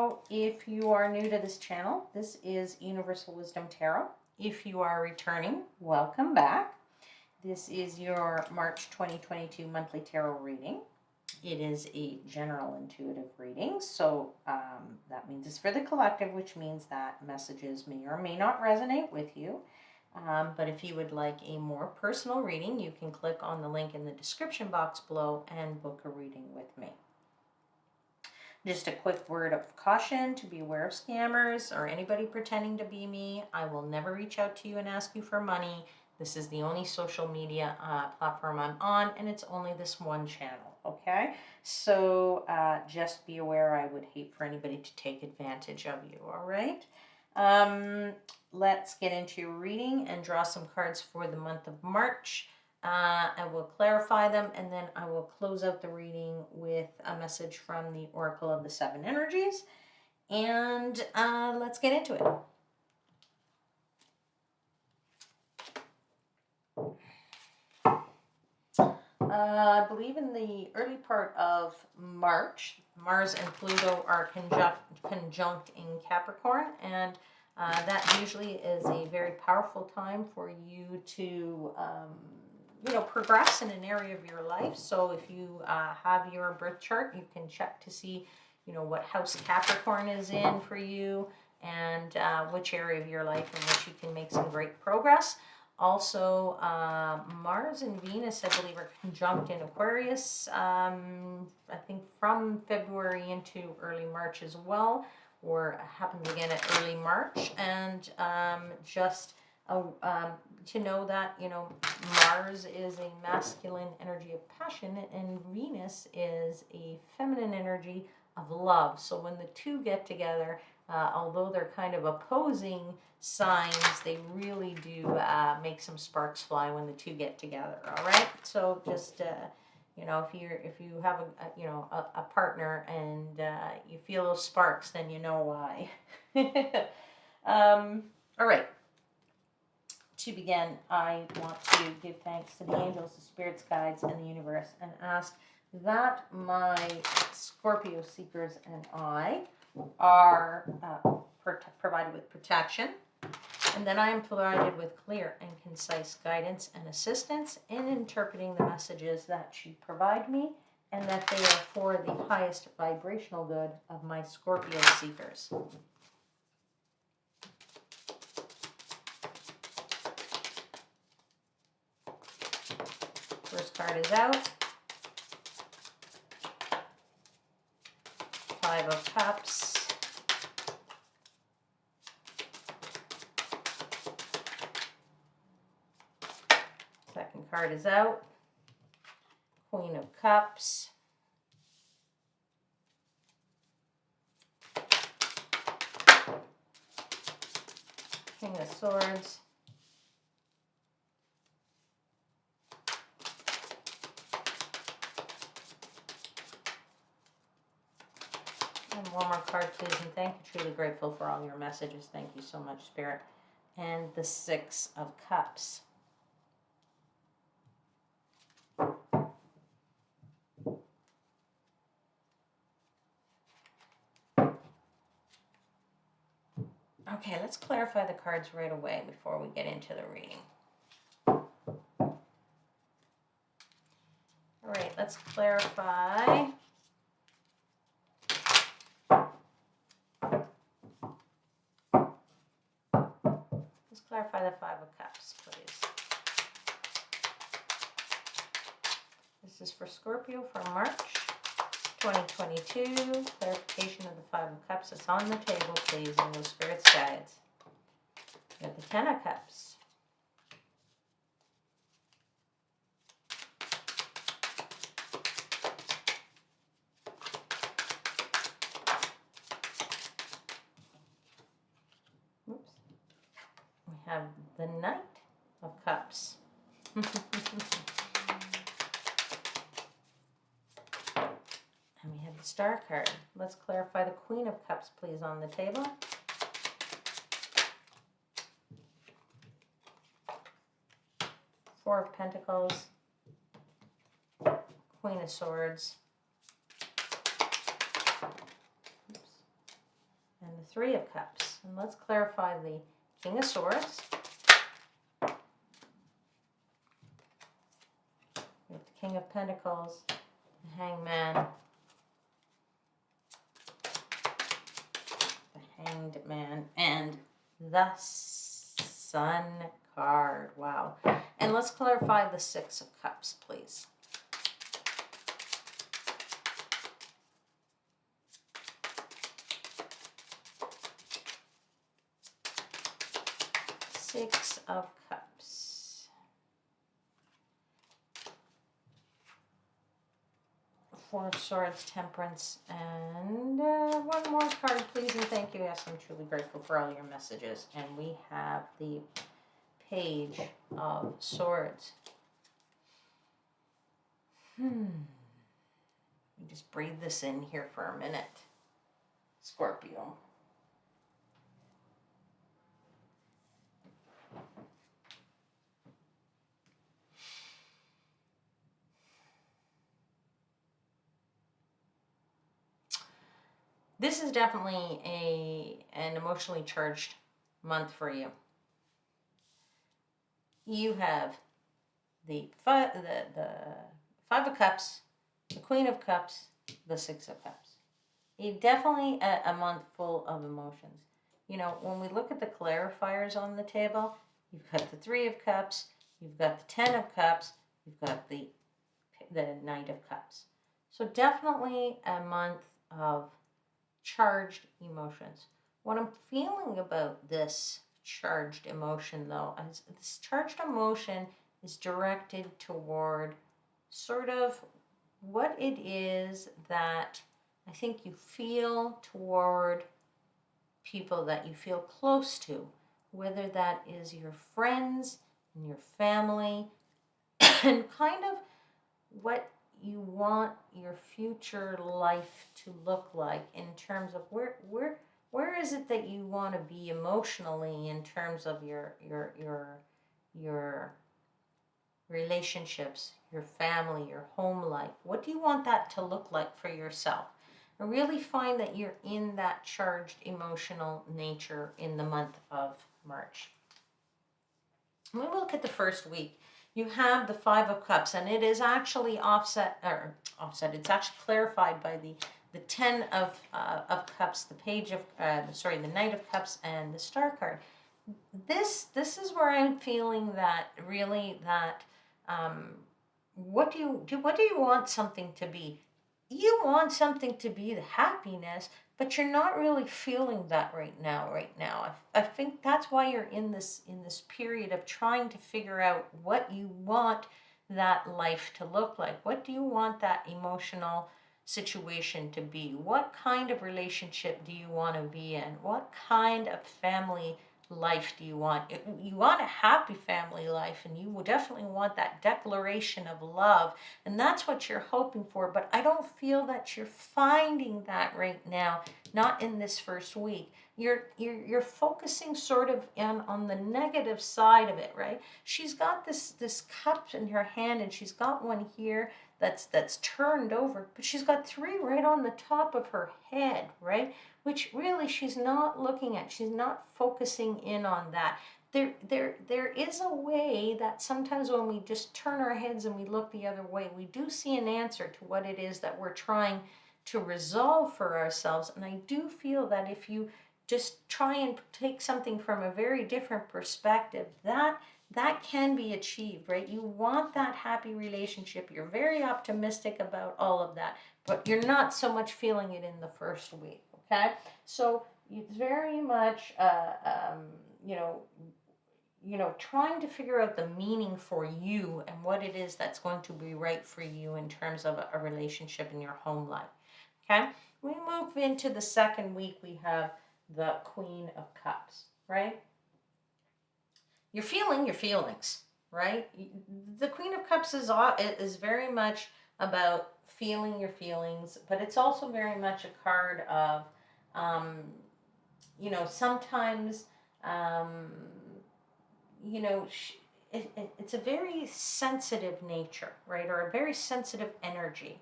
So if you are new to this channel, this is Universal Wisdom Tarot. If you are returning, welcome back. This is your March 2022 monthly tarot reading. It is a general intuitive reading, so that means it's for the collective, which means that messages may or may not resonate with you. But if you would like a more personal reading, you can click on the link in the description box below and book a reading with me. Just a quick word of caution to be aware of scammers or anybody pretending to be me. I will never reach out to you and ask you for money. This is the only social media platform I'm on, and it's only this one channel, okay? So just be aware. I would hate for anybody to take advantage of you, all right? Let's get into your reading and draw some cards for the month of March. I will clarify them, and then I will close out the reading with a message from the Oracle of the Seven Energies. And let's get into it. I believe in the early part of March, Mars and Pluto are conjunct in Capricorn, and that usually is a very powerful time for you to progress in an area of your life. So if you have your birth chart, you can check to see, what house Capricorn is in for you, and which area of your life in which you can make some great progress. Also, Mars and Venus, I believe, are conjunct in Aquarius, I think from February into early March as well, or happens again at early March. And to know that, Mars is a masculine energy of passion and Venus is a feminine energy of love. So when the two get together, although they're kind of opposing signs, they really do make some sparks fly when the two get together, all right? So just, if you have a partner and you feel those sparks, then you know why. All right. To begin, I want to give thanks to the angels, the spirits, guides, and the universe, and ask that my Scorpio seekers and I are provided with protection, and that I am provided with clear and concise guidance and assistance in interpreting the messages that you provide me, and that they are for the highest vibrational good of my Scorpio seekers. First card is out. Five of Cups. Second card is out. Queen of Cups. King of Swords. And one more card, please, and thank you. Truly grateful for all your messages. Thank you so much, Spirit. And the Six of Cups. Okay, let's clarify the cards right away before we get into the reading. All right, let's clarify. Let's clarify the Five of Cups, please. This is for Scorpio for March 2022. Clarification of the Five of Cups. It's on the table, please, in those spirits guides. We have the Ten of Cups. Oops. We have the Knight of Cups. And we have the Star card. Let's clarify the Queen of Cups, please, on the table. Four of Pentacles. Queen of Swords. Oops. Three of Cups. And let's clarify the King of Swords. We have the King of Pentacles, the Hangman, the Hanged Man, and the Sun card. Wow. And let's clarify the Six of Cups, please. Six of Cups. Four of Swords, Temperance, and one more card, please, and thank you. Yes, I'm truly grateful for all your messages. And we have the Page of Swords. Let me just breathe this in here for a minute. Scorpio. This is definitely an emotionally charged month for you. You have the Five of Cups, the Queen of Cups, the Six of Cups. Definitely a month full of emotions. You know, when we look at the clarifiers on the table, you've got the Three of Cups, you've got the Ten of Cups, you've got the Knight of Cups. So definitely a month of charged emotions. What I'm feeling about this charged emotion, though, is this charged emotion is directed toward sort of what it is that I think you feel toward people that you feel close to, whether that is your friends and your family, and kind of what you want your future life to look like in terms of where is it that you want to be emotionally in terms of your relationships, your family, your home life. What do you want that to look like for yourself? I really find that you're in that charged emotional nature in the month of March. When we look at the first week, you have the Five of Cups, and it is actually offset. It's actually clarified by the Ten of Cups, the Page of the Knight of Cups, and the Star card. This is where I'm feeling that really that what do you want something to be? You want something to be the happiness, but you're not really feeling that right now. I think that's why you're in this period of trying to figure out what you want that life to look like. What do you want that emotional situation to be? What kind of relationship do you want to be in? What kind of family life do you want? You want a happy family life, and you will definitely want that declaration of love, and that's what you're hoping for. But I don't feel that you're finding that right now, not in this first week. You're focusing sort of on the negative side of it, right? She's got this cup in her hand, and she's got one here that's turned over, but she's got three right on the top of her head, right? Which really she's not looking at. She's not focusing in on that. There is a way that sometimes when we just turn our heads and we look the other way, we do see an answer to what it is that we're trying to resolve for ourselves. And I do feel that if you just try and take something from a very different perspective, that can be achieved, right? You want that happy relationship. You're very optimistic about all of that, but you're not so much feeling it in the first week, okay? So it's very much, trying to figure out the meaning for you and what it is that's going to be right for you in terms of a relationship in your home life, okay? We move into the second week, we have the Queen of Cups, right? You're feeling your feelings, right? The Queen of Cups is very much about feeling your feelings, but it's also very much a card of, sometimes, it's a very sensitive nature, right? Or a very sensitive energy.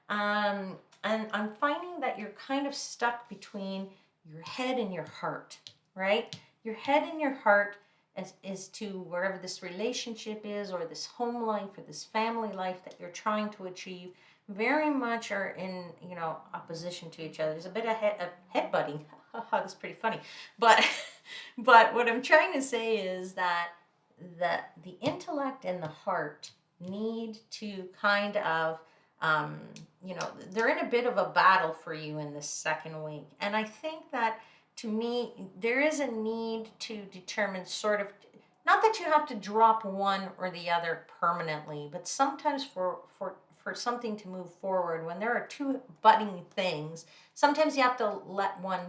And I'm finding that you're kind of stuck between your head and your heart, right? Your head and your heart is to wherever this relationship is, or this home life, or this family life that you're trying to achieve, very much are in, opposition to each other. There's a bit of headbutting. That's pretty funny. But but what I'm trying to say is that the intellect and the heart need to kind of they're in a bit of a battle for you in this second week. And I think that, to me, there is a need to determine sort of, not that you have to drop one or the other permanently, but sometimes for something to move forward, when there are two budding things, sometimes you have to let one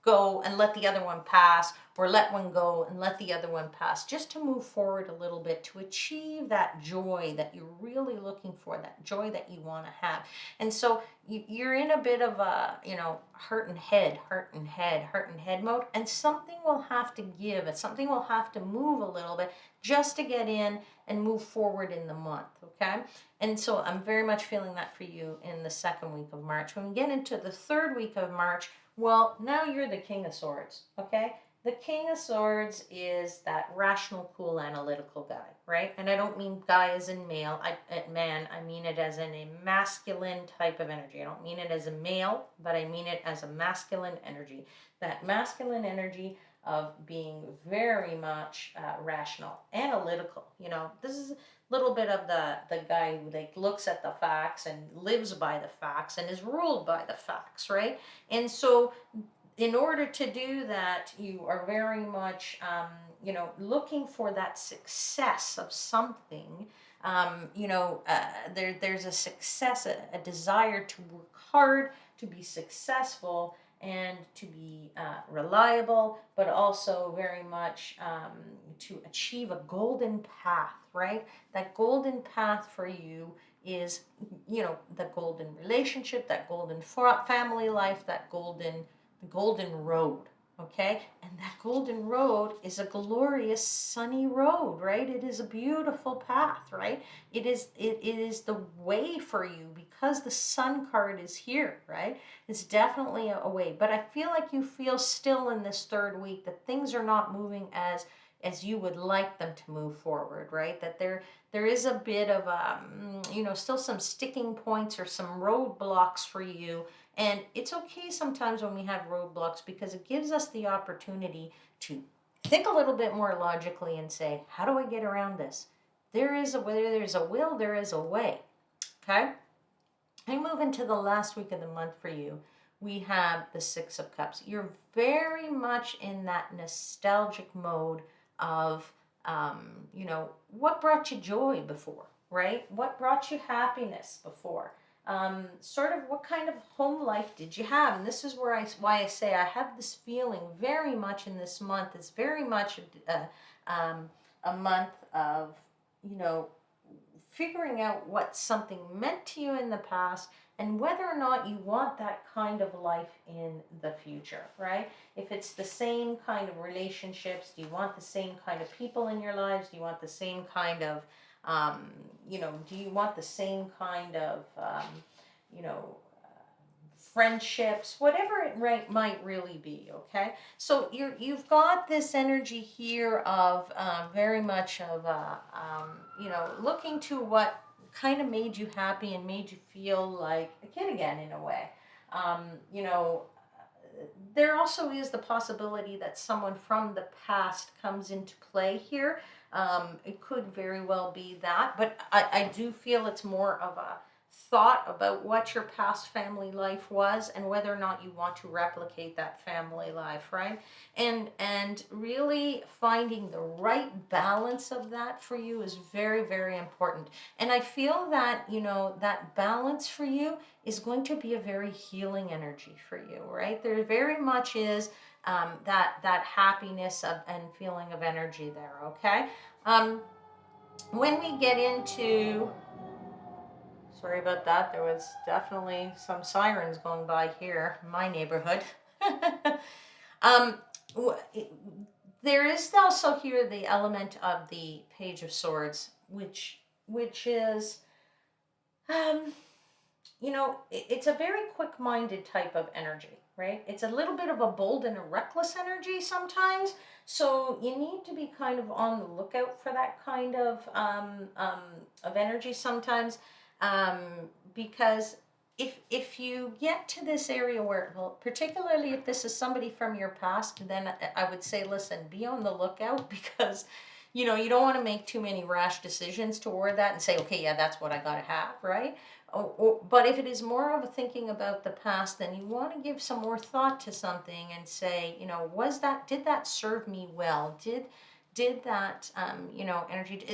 go and let the other one pass, or let one go and let the other one pass, just to move forward a little bit, to achieve that joy that you're really looking for, that joy that you want to have. And so you're in a bit of a, heart and head mode, and something will have to give, and something will have to move a little bit just to get in and move forward in the month, okay? And so I'm very much feeling that for you in the second week of March. When we get into the third week of March, well, now you're the King of Swords, okay? The King of Swords is that rational, cool, analytical guy, right? And I don't mean guy as in male, man. I mean it as in a masculine type of energy. I don't mean it as a male, but I mean it as a masculine energy. That masculine energy of being very much rational, analytical. This is a little bit of the guy who looks at the facts and lives by the facts and is ruled by the facts, right? And so in order to do that, you are very much, looking for that success of something. There's a success, a desire to work hard, to be successful, and to be reliable, but also very much to achieve a golden path, right? That golden path for you is, the golden relationship, that golden family life, that golden road, okay? And that golden road is a glorious sunny road, right? It is a beautiful path, right? It is the way for you, because the sun card is here, right? It's definitely a way. But I feel like you feel still in this third week that things are not moving as you would like them to move forward, right? That there is a bit of still some sticking points or some roadblocks for you. And it's okay sometimes when we have roadblocks, because it gives us the opportunity to think a little bit more logically and say, how do I get around this? Where there's a will, there is a way. Okay? I move into the last week of the month for you. We have the Six of Cups. You're very much in that nostalgic mode of, what brought you joy before, right? What brought you happiness before? Sort of what kind of home life did you have? And this is why I say I have this feeling very much in this month. It's very much a month of, figuring out what something meant to you in the past, and whether or not you want that kind of life in the future, right? If it's the same kind of relationships, do you want the same kind of people in your lives? Do you want the same kind of, do you want the same kind of, friendships, whatever it might really be, okay? So you've got this energy here of very much of, looking to what kind of made you happy and made you feel like a kid again in a way. There also is the possibility that someone from the past comes into play here. It could very well be that, but I do feel it's more of a thought about what your past family life was and whether or not you want to replicate that family life, right? And really finding the right balance of that for you is very, very important. And I feel that, that balance for you is going to be a very healing energy for you, right? There very much is that happiness and feeling of energy there, okay? When we get into... Sorry about that. There was definitely some sirens going by here in my neighborhood. um, there is also here the element of the Page of Swords, which is, it's a very quick-minded type of energy, right? It's a little bit of a bold and a reckless energy sometimes. So you need to be kind of on the lookout for that kind of energy sometimes, um, because if you get to this area where, well, particularly if this is somebody from your past, then I would say, listen, be on the lookout because, you know, you don't want to make too many rash decisions toward that and say, okay, yeah, that's what I got to have, right? But if it is more of a thinking about the past, then you want to give some more thought to something and say, you know, did that serve me well? Did that, you know, energy,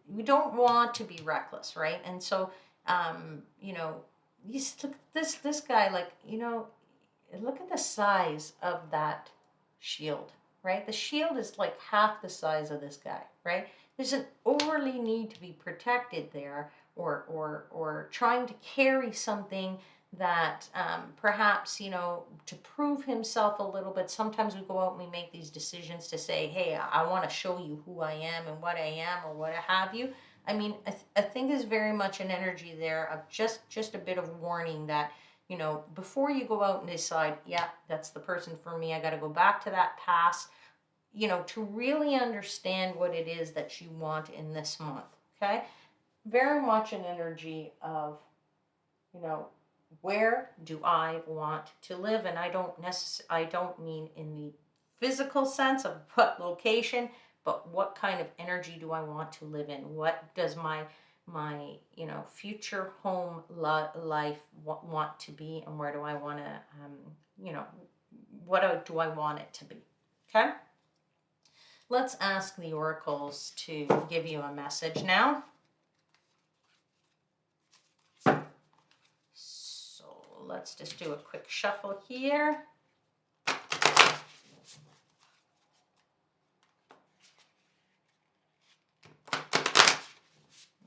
we don't want to be reckless, right? And so, you know, you look this guy, like, you know, look at the size of that shield, right? The shield is like half the size of this guy, right? There's an overly need to be protected there, or trying to carry something that perhaps, you know, to prove himself a little bit. Sometimes we go out and we make these decisions to say, hey, I want to show you who I am and what I am or what have you. I mean, I think there's very much an energy there of just a bit of warning that, you know, before you go out and decide, yeah, that's the person for me, I got to go back to that past, you know, to really understand what it is that you want in this month, okay? Very much an energy of, you know, where do I want to live? And I don't mean in the physical sense of what location, but what kind of energy do I want to live in? What does my you know, future home life want to be, and where do I want to you know, what do I want it to be? Okay, let's ask the oracles to give you a message now. So let's just do a quick shuffle here.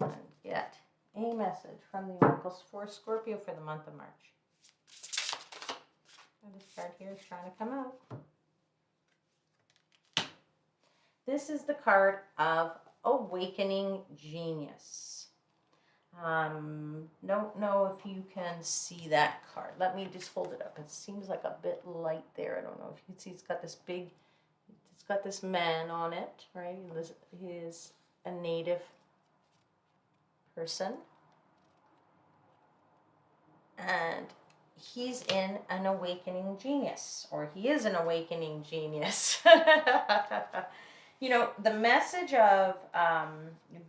And get a message from the oracles for Scorpio for the month of March. And this card here is trying to come out. This is the card of Awakening Genius. Don't know if you can see that card. Let me just hold it up. It seems like a bit light there. I don't know if you can see. It's got this big, it's got this man on it, right? He is a native person. And he's in an awakening genius, or he is an awakening genius. You know, the message of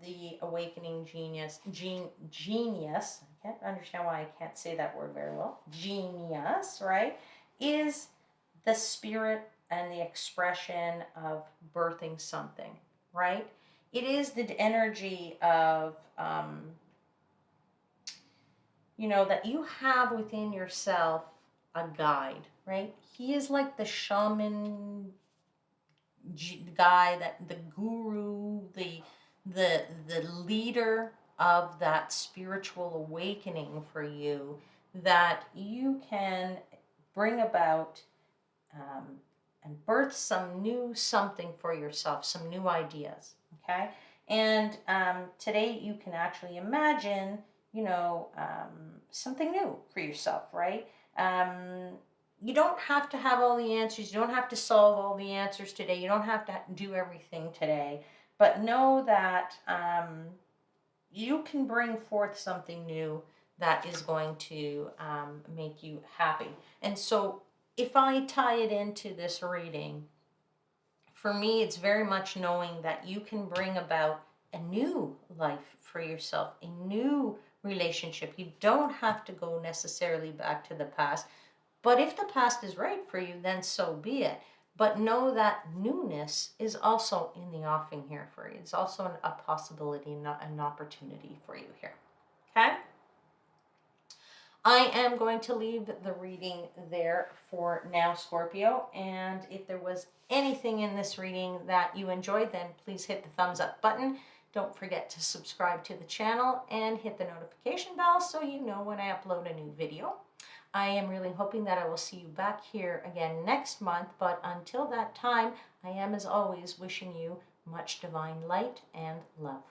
the awakening genius, genius, I can't understand why I can't say that word very well, genius, right, is the spirit and the expression of birthing something, right? It is the energy of, you know, that you have within yourself a guide, right? He is like the shaman guy, that the guru, the leader of that spiritual awakening for you, that you can bring about and birth some new something for yourself, some new ideas, okay? And today you can actually imagine, you know, something new for yourself, right? You don't have to have all the answers. You don't have to solve all the answers today. You don't have to do everything today. But know that you can bring forth something new that is going to make you happy. And so if I tie it into this reading, for me, it's very much knowing that you can bring about a new life for yourself, a new relationship. You don't have to go necessarily back to the past. But if the past is right for you, then so be it. But know that newness is also in the offing here for you. It's also a possibility, not an opportunity for you here. Okay? I am going to leave the reading there for now, Scorpio. And if there was anything in this reading that you enjoyed, then please hit the thumbs up button. Don't forget to subscribe to the channel and hit the notification bell so you know when I upload a new video. I am really hoping that I will see you back here again next month, but until that time, I am, as always, wishing you much divine light and love.